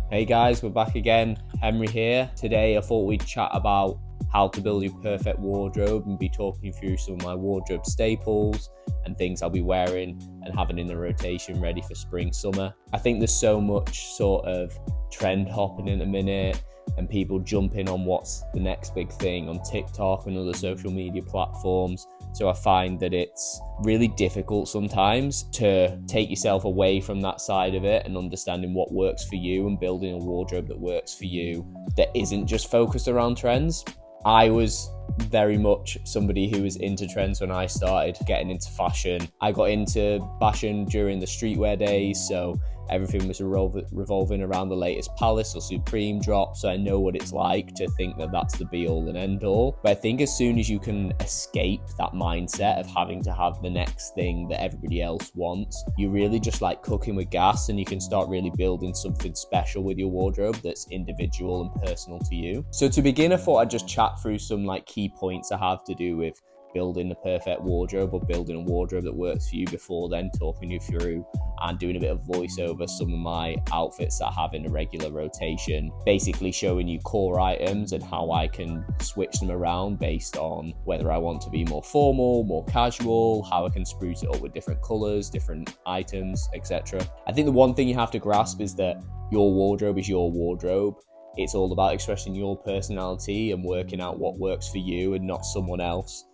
Hey guys, we're back again. Henry here. Today I thought we'd chat about how to build your perfect wardrobe and be talking through some of my wardrobe staples and things I'll be wearing and having in the rotation ready for spring, summer. I think there's so much sort of trend hopping in a minute and people jumping on what's the next big thing on TikTok and other social media platforms. So I find that it's really difficult sometimes to take yourself away from that side of it and understanding what works for you and building a wardrobe that works for you that isn't just focused around trends. I was very much somebody who was into trends when I started getting into fashion. I got into fashion during the streetwear days, so everything was revolving around the latest Palace or Supreme drop, so I know what it's like to think that that's the be-all and end-all. But I think as soon as you can escape that mindset of having to have the next thing that everybody else wants, you're really just like cooking with gas, and you can start really building something special with your wardrobe that's individual and personal to you. So to begin, I thought I'd just chat through some like key points I have to do with building the perfect wardrobe or building a wardrobe that works for you before then talking you through and doing a bit of voiceover some of my outfits that I have in a regular rotation, basically showing you core items and how I can switch them around based on whether I want to be more formal, more casual, how I can spruce it up with different colors, different items, etc. I think the one thing you have to grasp is that your wardrobe is your wardrobe. It's all about expressing your personality and working out what works for you and not someone else.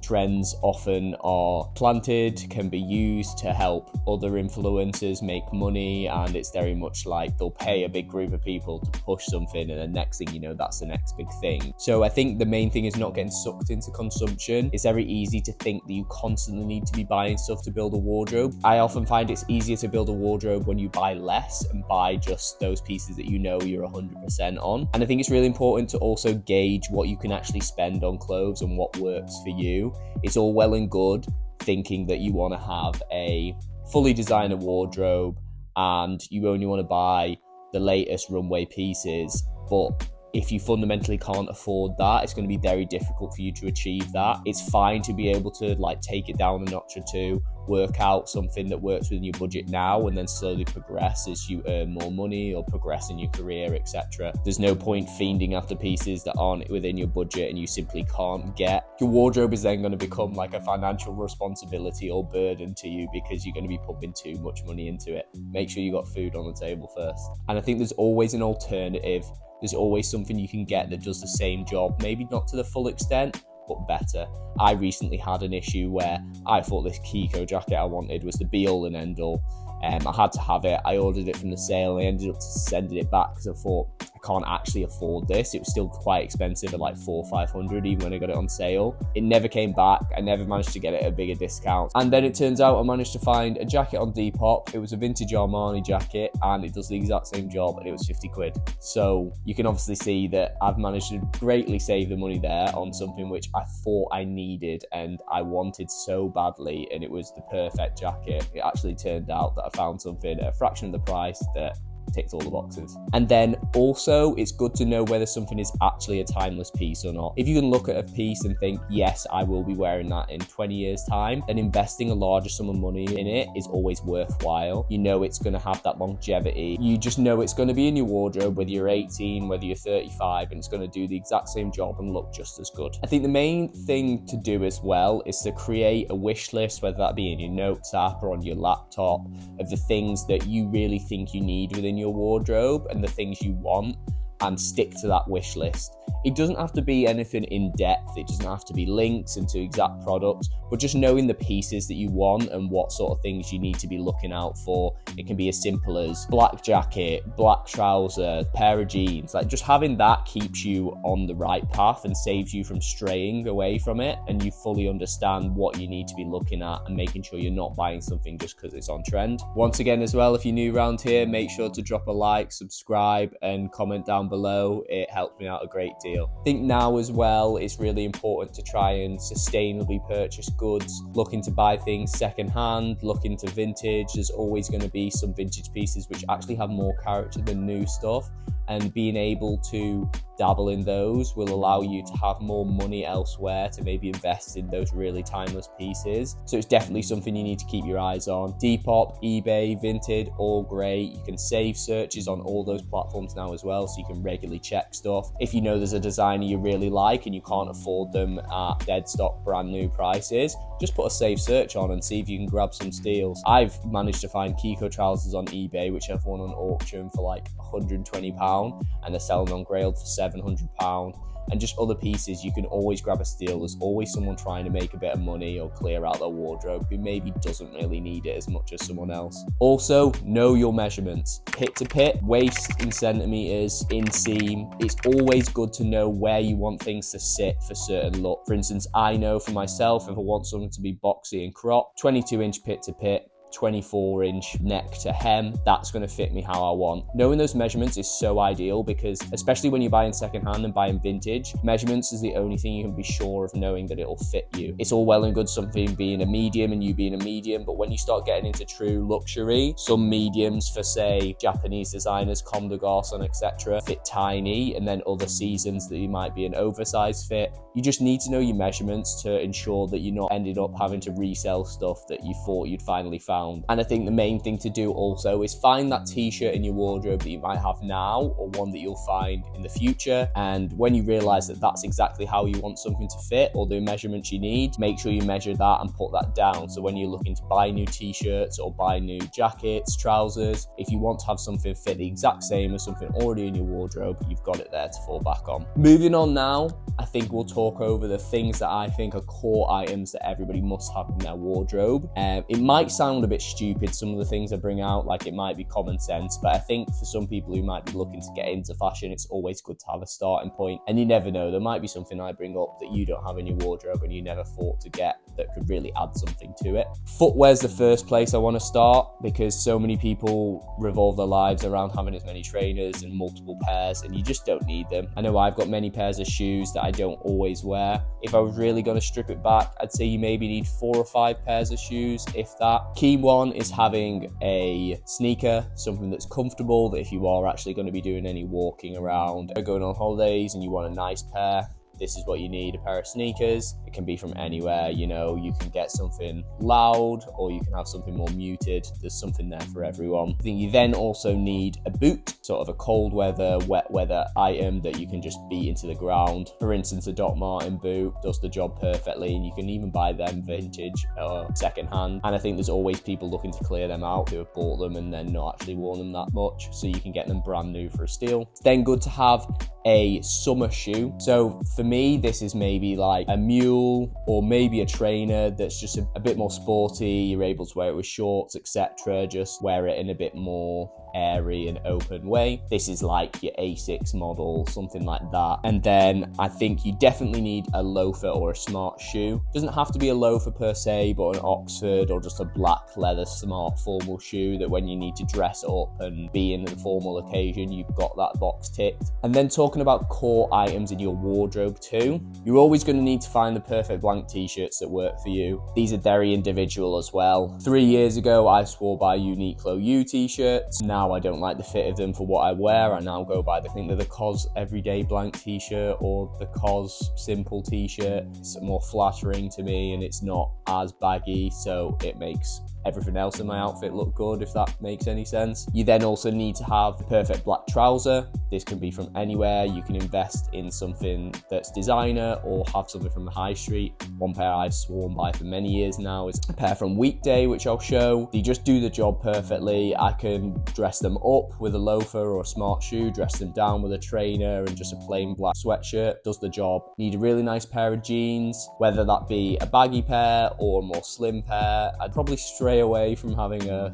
Trends often are planted, can be used to help other influencers make money, and it's very much like they'll pay a big group of people to push something, and the next thing you know, that's the next big thing. So I think the main thing is not getting sucked into consumption. It's very easy to think that you constantly need to be buying stuff to build a wardrobe. I often find it's easier to build a wardrobe when you buy less and buy just those pieces that you know you're 100% on. And I think it's really important to also gauge what you can actually spend on clothes and what works for you. It's all well and good thinking that you want to have a fully designer wardrobe and you only want to buy the latest runway pieces, but if you fundamentally can't afford that, it's going to be very difficult for you to achieve that. It's fine to be able to like take it down a notch or two, work out something that works within your budget now, and then slowly progress as you earn more money or progress in your career, etc. There's no point fiending after pieces that aren't within your budget and you simply can't get. Your wardrobe is then going to become like a financial responsibility or burden to you because you're going to be pumping too much money into it. Make sure you got food on the table first. And I think there's always an alternative. There's always something you can get that does the same job, maybe not to the full extent, but better. I recently had an issue where I thought this Kiko jacket I wanted was the be-all and end-all. I had to have it. I ordered it from the sale and I ended up sending it back because I thought I can't actually afford this. It was still quite expensive at like $400 or $500 even when I got it on sale. It never came back. I never managed to get it at a bigger discount. And then it turns out I managed to find a jacket on Depop. It was a vintage Armani jacket and it does the exact same job and it was 50 quid. So you can obviously see that I've managed to greatly save the money there on something which I thought I needed and I wanted so badly, and it was the perfect jacket. It actually turned out that I found something at a fraction of the price that ticked all the boxes. And then also it's good to know whether something is actually a timeless piece or not. If you can look at a piece and think, yes, I will be wearing that in 20 years time, then investing a larger sum of money in it is always worthwhile. You know it's going to have that longevity. You just know it's going to be in your wardrobe whether you're 18, whether you're 35, and it's going to do the exact same job and look just as good. I think the main thing to do as well is to create a wish list, whether that be in your notes app or on your laptop, of the things that you really think you need within your wardrobe and the things you want, and stick to that wish list. It doesn't have to be anything in depth. It doesn't have to be links into exact products, but just knowing the pieces that you want and what sort of things you need to be looking out for. It can be as simple as black jacket, black trouser, pair of jeans. Like just having that keeps you on the right path and saves you from straying away from it, and you fully understand what you need to be looking at and making sure you're not buying something just because it's on trend. Once again as well, if you're new around here, make sure to drop a like, subscribe and comment down below. It helps me out a great deal. I think now as well, it's really important to try and sustainably purchase goods, looking to buy things secondhand, looking to vintage. There's always going to be some vintage pieces which actually have more character than new stuff, and being able to dabble in those will allow you to have more money elsewhere to maybe invest in those really timeless pieces. So it's definitely something you need to keep your eyes on. Depop, eBay, Vinted, all great. You can save searches on all those platforms now as well, so you can regularly check stuff. If you know there's a designer you really like and you can't afford them at dead stock brand new prices, just put a save search on and see if you can grab some steals. I've managed to find Kiko trousers on eBay, which I've won on auction for like £120, and they're selling on Grailed for £700. And just other pieces, you can always grab a steal. There's always someone trying to make a bit of money or clear out their wardrobe who maybe doesn't really need it as much as someone else. Also, know your measurements. Pit to pit, waist in centimeters, inseam. It's always good to know where you want things to sit for certain look. For instance, I know for myself, if I want something to be boxy and cropped, 22-inch pit to pit, 24-inch neck to hem, that's going to fit me how I want. Knowing those measurements is so ideal because, especially when you're buying secondhand and buying vintage, measurements is the only thing you can be sure of knowing that it'll fit you. It's all well and good something being a medium and you being a medium, but when you start getting into true luxury, some mediums for, say, Japanese designers, Comme des Garçons, etc., fit tiny, and then other seasons that you might be an oversized fit. You just need to know your measurements to ensure that you're not ended up having to resell stuff that you thought you'd finally found. And I think the main thing to do also is find that t-shirt in your wardrobe that you might have now or one that you'll find in the future. And when you realize that that's exactly how you want something to fit or the measurements you need, make sure you measure that and put that down. So when you're looking to buy new t-shirts or buy new jackets, trousers, if you want to have something fit the exact same as something already in your wardrobe, you've got it there to fall back on. Moving on now, I think we'll talk over the things that I think are core items that everybody must have in their wardrobe. It might sound a bit stupid, some of the things I bring out, like it might be common sense, but I think for some people who might be looking to get into fashion, it's always good to have a starting point. And you never know, there might be something I bring up that you don't have in your wardrobe and you never thought to get that could really add something to it. Footwear's the first place I want to start because so many people revolve their lives around having as many trainers and multiple pairs, and you just don't need them. I know I've got many pairs of shoes that I don't always wear. If I was really going to strip it back, I'd say you maybe need 4 or 5 pairs of shoes, if that. Key one is having a sneaker, something that's comfortable, that if you are actually going to be doing any walking around or going on holidays and you want a nice pair, this is what you need, a pair of sneakers. It can be from anywhere, you know, you can get something loud or you can have something more muted. There's something there for everyone. I think you then also need a boot, sort of a cold weather, wet weather item that you can just beat into the ground. For instance, a Doc Marten boot does the job perfectly, and you can even buy them vintage or secondhand. And I think there's always people looking to clear them out who have bought them and then not actually worn them that much, so you can get them brand new for a steal. It's then good to have a summer shoe. So for me, this is maybe like a mule or maybe a trainer that's just a bit more sporty. You're able to wear it with shorts, etc. Just wear it in a bit more airy and open way. This is like your A6 model, something like that. And then I think you definitely need a loafer or a smart shoe. Doesn't have to be a loafer per se, but an Oxford or just a black leather smart formal shoe that when you need to dress up and be in a formal occasion, you've got that box ticked. And then talking about core items in your wardrobe too, you're always going to need to find the perfect blank t-shirts that work for you. These are very individual as well. 3 years ago, I swore by Uniqlo U t-shirts. Now I don't like the fit of them for what I wear. I now go by the COS everyday blank t-shirt or the COS simple t-shirt. It's more flattering to me and it's not as baggy, so it makes everything else in my outfit look good, if that makes any sense. You then also need to have the perfect black trouser. This can be from anywhere. You can invest in something that's designer or have something from the high street. One pair I've sworn by for many years now is a pair from Weekday, which I'll show. They just do the job perfectly. I can dress them up with a loafer or a smart shoe, dress them down with a trainer and just a plain black sweatshirt. Does the job. Need a really nice pair of jeans, whether that be a baggy pair or a more slim pair. I'd probably stray away from having a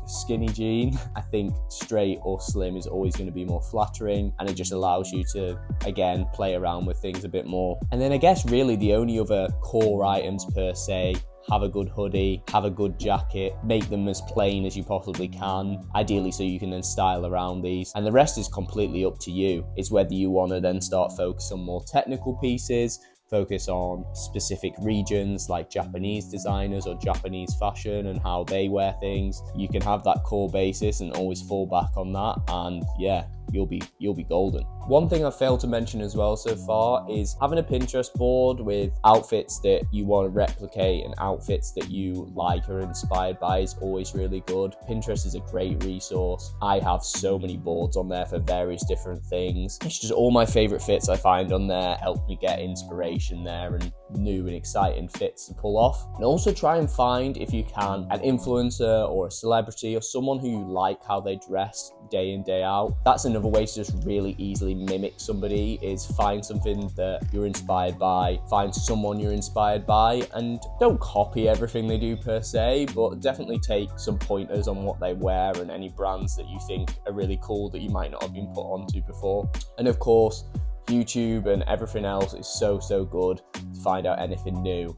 skinny jean. I think straight or slim is always going to be more flattering, and it just allows you to, again, play around with things a bit more. And then I guess really the only other core items per se, have a good hoodie, have a good jacket, make them as plain as you possibly can, ideally so you can then style around these. And the rest is completely up to you. It's whether you want to then start focusing on more technical pieces, focus on specific regions like Japanese designers or Japanese fashion and how they wear things. You can have that core basis and always fall back on that, and yeah, you'll be golden. One thing I failed to mention as well so far is having a Pinterest board with outfits that you want to replicate and outfits that you like or inspired by is always really good. Pinterest is a great resource. I have so many boards on there for various different things. It's just all my favorite fits I find on there help me get inspiration there and new and exciting fits to pull off. And also try and find, if you can, an influencer or a celebrity or someone who you like how they dress day in, day out. That's another way to just really easily mimic somebody, is find something that you're inspired by, find someone you're inspired by, and don't copy everything they do per se, but definitely take some pointers on what they wear and any brands that you think are really cool that you might not have been put onto before. And of course, YouTube and everything else is so good to find out anything new.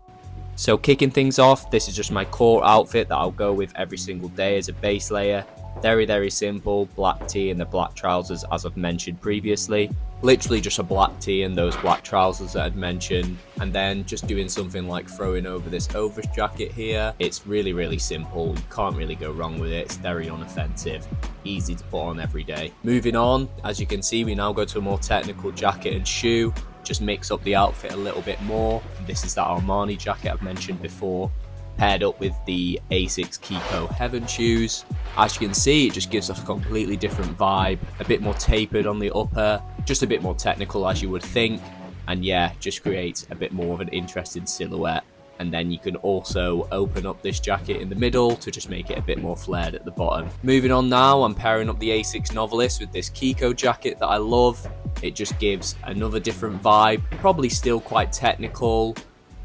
So kicking things off, this is just my core outfit that I'll go with every single day as a base layer. Very simple, black tee and the black trousers as I've mentioned previously. Literally just a black tee and those black trousers that I'd mentioned, and then just doing something like throwing over this over jacket here. It's really simple, you can't really go wrong with it. It's very unoffensive, easy to put on every day. Moving on, as you can see, we now go to a more technical jacket and shoe. Just mix up the outfit a little bit more. This is that Armani jacket I've mentioned before, paired up with the Asics Kiko Heaven shoes. As you can see, it just gives us a completely different vibe, a bit more tapered on the upper, just a bit more technical as you would think, and yeah, just creates a bit more of an interesting silhouette. And then you can also open up this jacket in the middle to just make it a bit more flared at the bottom. Moving on now, I'm pairing up the Asics Novelist with this Kiko jacket that I love. It just gives another different vibe, probably still quite technical,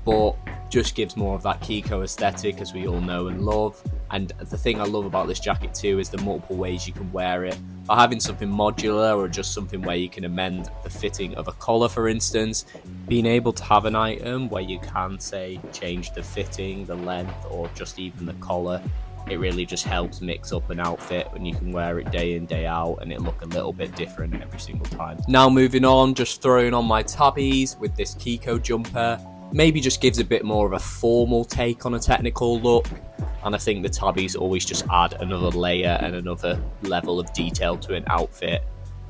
but just gives more of that Kiko aesthetic as we all know and love. And the thing I love about this jacket too is the multiple ways you can wear it. By having something modular or just something where you can amend the fitting of a collar, for instance, being able to have an item where you can, say, change the fitting, the length, or just even the collar, it really just helps mix up an outfit when you can wear it day in, day out, and it look a little bit different every single time. Now moving on, just throwing on my tabbies with this Kiko jumper. Maybe just gives a bit more of a formal take on a technical look, and I think the tabbies always just add another layer and another level of detail to an outfit.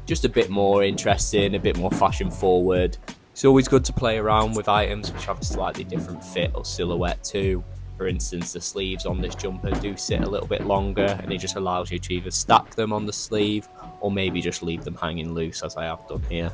Just a bit more interesting, a bit more fashion forward. It's always good to play around with items which have a slightly different fit or silhouette too. For instance, the sleeves on this jumper do sit a little bit longer, and it just allows you to either stack them on the sleeve or maybe just leave them hanging loose as I have done here.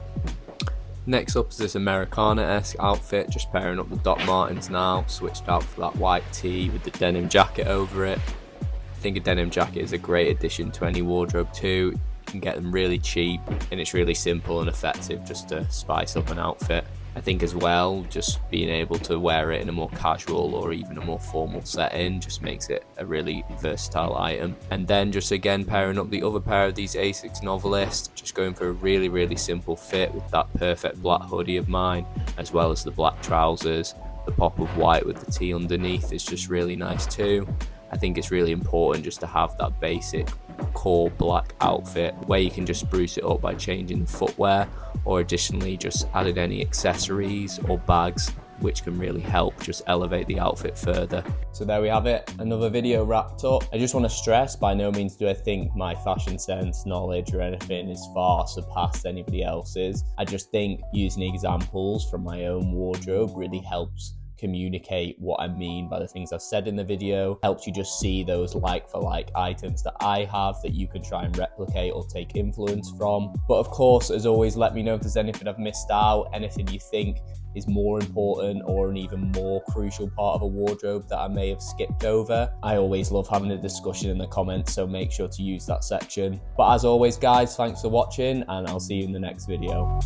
Next up is this Americana-esque outfit, just pairing up the Doc Martens now, switched out for that white tee with the denim jacket over it. I think a denim jacket is a great addition to any wardrobe too. You can get them really cheap, and it's really simple and effective just to spice up an outfit. I think as well, just being able to wear it in a more casual or even a more formal setting just makes it a really versatile item. And then just again pairing up the other pair of these Asics Novelist, just going for a really simple fit with that perfect black hoodie of mine, as well as the black trousers. The pop of white with the tee underneath is just really nice too. I think it's really important just to have that basic core black outfit where you can just spruce it up by changing the footwear, or additionally just added any accessories or bags which can really help just elevate the outfit further. So there we have it, another video wrapped up. I just want to stress, by no means do I think my fashion sense, knowledge or anything is far surpassed anybody else's. I just think using examples from my own wardrobe really helps communicate what I mean by the things I've said in the video, helps you just see those like for like items that I have that you can try and replicate or take influence from. But of course, as always, let me know if there's anything I've missed out, anything you think is more important or an even more crucial part of a wardrobe that I may have skipped over. I always love having a discussion in the comments, so make sure to use that section. But as always guys, thanks for watching, and I'll see you in the next video.